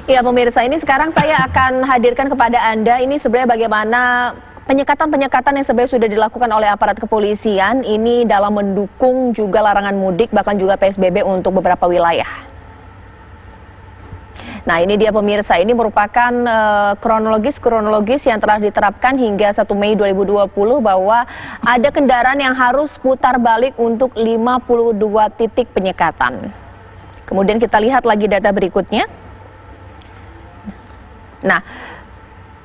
Ya pemirsa, ini sekarang saya akan hadirkan kepada Anda ini sebenarnya bagaimana penyekatan-penyekatan yang sebenarnya sudah dilakukan oleh aparat kepolisian ini dalam mendukung juga larangan mudik bahkan juga PSBB untuk beberapa wilayah. Nah ini dia pemirsa, ini merupakan kronologis yang telah diterapkan hingga 1 Mei 2020 bahwa ada kendaraan yang harus putar balik untuk 52 titik penyekatan. Kemudian kita lihat lagi data berikutnya. Nah,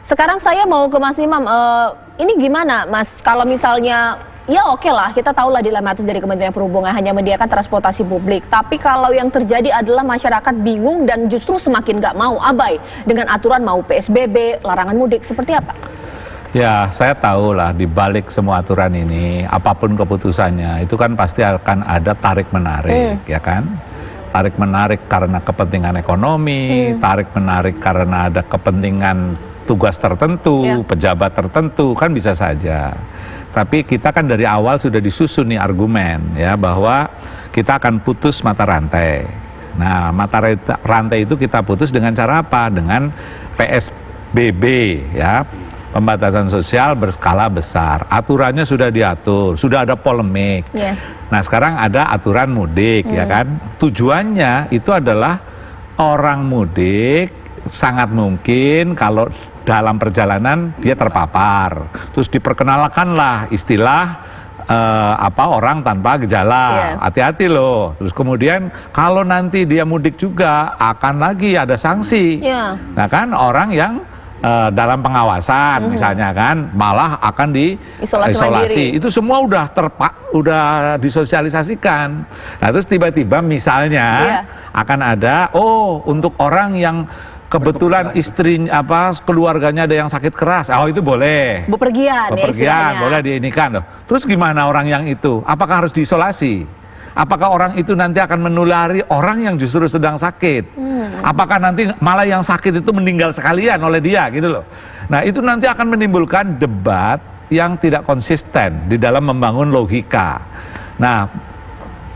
sekarang saya mau ke Mas Imam, ini gimana Mas, kalau misalnya, ya oke lah, kita tahu lah dilematis dari Kementerian Perhubungan hanya menyediakan transportasi publik, tapi kalau yang terjadi adalah masyarakat bingung dan justru semakin nggak mau, abai dengan aturan mau PSBB, larangan mudik, seperti apa? Ya, saya tahu lah di balik semua aturan ini, apapun keputusannya, itu kan pasti akan ada tarik-menarik, ya kan? Tarik-menarik karena kepentingan ekonomi, tarik-menarik karena ada kepentingan tugas tertentu, pejabat tertentu, kan bisa saja. Tapi kita kan dari awal sudah disusun nih argumen ya bahwa kita akan putus mata rantai. Nah, mata rantai itu kita putus dengan cara apa? Dengan PSBB ya. Pembatasan sosial berskala besar, aturannya sudah diatur, sudah ada polemik. Nah sekarang ada aturan mudik, ya kan? Tujuannya itu adalah orang mudik sangat mungkin kalau dalam perjalanan dia terpapar, terus diperkenalkanlah istilah orang tanpa gejala, hati-hati loh. Terus kemudian kalau nanti dia mudik juga akan lagi ada sanksi. Nah kan orang yang dalam pengawasan misalnya kan malah akan diisolasi. Itu semua udah disosialisasikan. Nah terus tiba-tiba misalnya akan ada untuk orang yang kebetulan istrinya keluarganya ada yang sakit keras, itu boleh bepergian boleh diinikan loh. Terus gimana orang yang itu? Apakah harus diisolasi? Apakah orang itu nanti akan menulari orang yang justru sedang sakit? Apakah nanti malah yang sakit itu meninggal sekalian oleh dia gitu loh. Nah itu nanti akan menimbulkan debat yang tidak konsisten di dalam membangun logika. Nah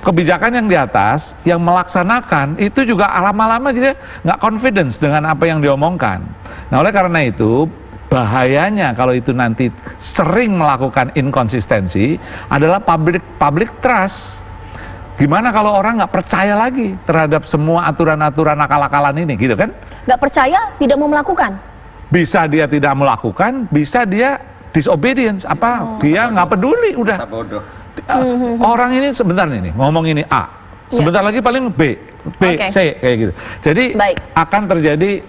kebijakan yang di atas yang melaksanakan itu juga lama-lama jadi nggak confidence dengan apa yang diomongkan. Nah oleh karena itu bahayanya kalau itu nanti sering melakukan inkonsistensi adalah public trust. Gimana kalau orang nggak percaya lagi terhadap semua aturan-aturan akal-akalan ini, gitu kan? Nggak percaya, tidak mau melakukan? Bisa dia tidak melakukan, bisa dia disobedience, dia nggak peduli, udah. Orang ini sebentar nih, ngomong ini A, sebentar lagi paling B, C, kayak gitu. Jadi akan terjadi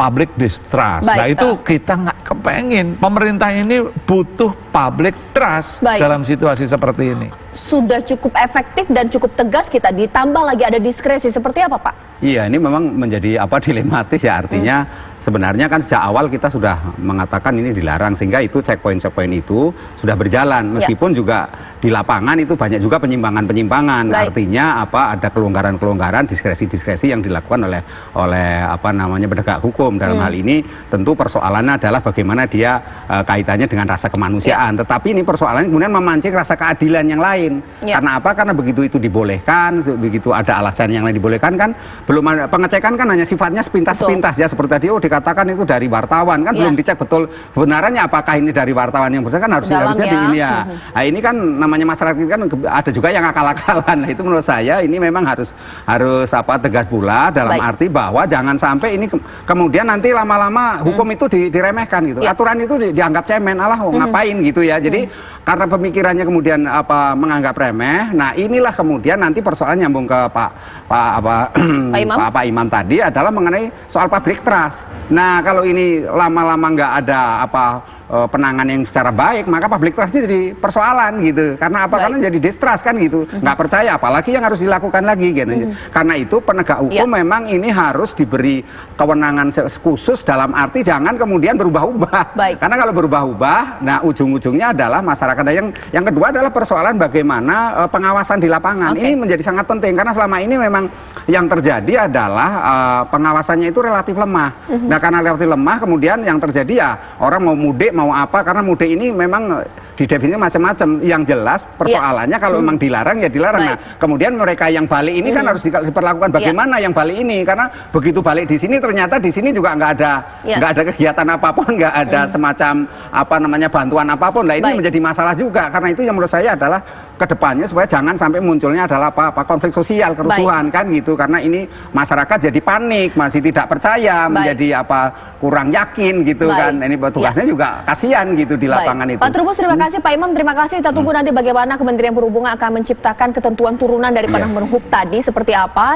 public distrust. Nah itu kita nggak kepengen. Pemerintah ini butuh public trust dalam situasi seperti ini. Sudah cukup efektif dan cukup tegas kita, ditambah lagi ada diskresi, seperti apa Pak? Iya, ini memang menjadi dilematis ya, artinya sebenarnya kan sejak awal kita sudah mengatakan ini dilarang, sehingga itu checkpoint itu sudah berjalan, meskipun juga di lapangan itu banyak juga penyimpangan-penyimpangan. Artinya ada kelonggaran-kelonggaran, diskresi-diskresi yang dilakukan oleh penegak hukum. Dalam hal ini tentu persoalannya adalah bagaimana dia kaitannya dengan rasa kemanusiaan. Tetapi ini persoalannya kemudian memancing rasa keadilan yang lain. Karena apa? Karena begitu itu dibolehkan, begitu ada alasan yang lain dibolehkan kan, belum ada pengecekan kan, hanya sifatnya sepintas-sepintas ya, seperti tadi dikatakan itu dari wartawan kan, belum dicek betul kebenarannya apakah ini dari wartawan yang bersangkutan, kan harusnya di ini ya. Nah ini kan namanya masyarakat kan ada juga yang akal-akalan. Nah itu menurut saya ini memang harus tegas pula dalam arti bahwa jangan sampai ini kemudian nanti lama-lama hukum itu diremehkan gitu. Aturan itu dianggap cemen, ngapain gitu ya. Jadi karena pemikirannya kemudian menganggap remeh. Nah inilah kemudian nanti persoalan nyambung ke Pak Imam tadi adalah mengenai soal public trust. Nah kalau ini lama-lama nggak ada penanganan yang secara baik, maka public trustnya jadi persoalan gitu. Karena apa? Karena jadi distrust kan gitu. Nggak percaya, apalagi yang harus dilakukan lagi gitu. Karena itu penegak hukum memang ini harus diberi kewenangan khusus dalam arti jangan kemudian berubah-ubah. Karena kalau berubah-ubah, nah ujung-ujungnya adalah masyarakat. Yang kedua adalah persoalan bagaimana pengawasan di lapangan. Ini menjadi sangat penting karena selama ini memang yang terjadi adalah pengawasannya itu relatif lemah. Nah karena relatif lemah kemudian yang terjadi ya orang mau mudik mau apa, karena mudik ini memang didefinisikan macam-macam. Yang jelas persoalannya kalau memang dilarang ya dilarang. Nah, kemudian mereka yang balik ini kan harus diperlakukan bagaimana yang balik ini, karena begitu balik di sini ternyata di sini juga nggak ada kegiatan apapun, nggak ada semacam apa namanya bantuan apapun. Nah, ini menjadi masalah juga, karena itu yang menurut saya adalah kedepannya supaya jangan sampai munculnya adalah apa konflik sosial, kerusuhan kan gitu, karena ini masyarakat jadi panik, masih tidak percaya, menjadi apa kurang yakin gitu kan. Ini tugasnya juga kasihan gitu di lapangan itu. Pak Trubus, terima kasih. Pak Imam, terima kasih. Kita tunggu nanti bagaimana Kementerian Perhubungan akan menciptakan ketentuan turunan dari Permen Hub tadi seperti apa.